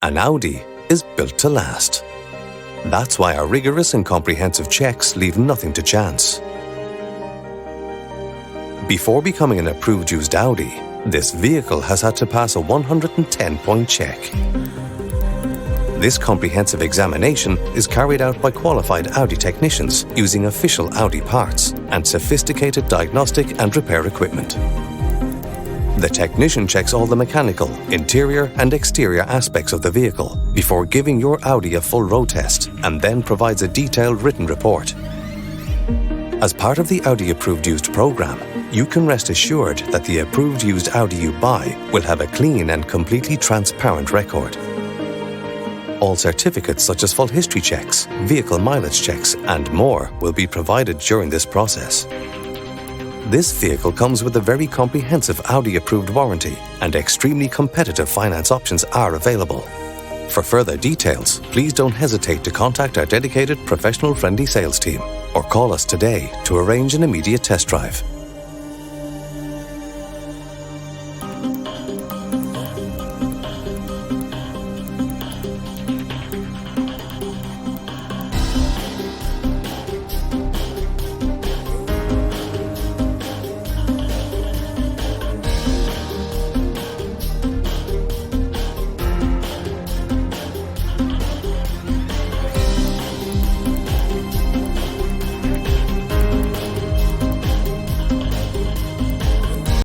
An Audi is built to last. That's why our rigorous and comprehensive checks leave nothing to chance. Before becoming an approved used Audi, this vehicle has had to pass a 110-point check. This comprehensive examination is carried out by qualified Audi technicians using official Audi parts and sophisticated diagnostic and repair equipment. The technician checks all the mechanical, interior and exterior aspects of the vehicle before giving your Audi a full road test and then provides a detailed written report. As part of the Audi Approved Used program, you can rest assured that the approved used Audi you buy will have a clean and completely transparent record. All certificates such as full history checks, vehicle mileage checks and more will be provided during this process. This vehicle comes with a very comprehensive Audi approved warranty and extremely competitive finance options are available. For further details, please don't hesitate to contact our dedicated professional friendly sales team or call us today to arrange an immediate test drive.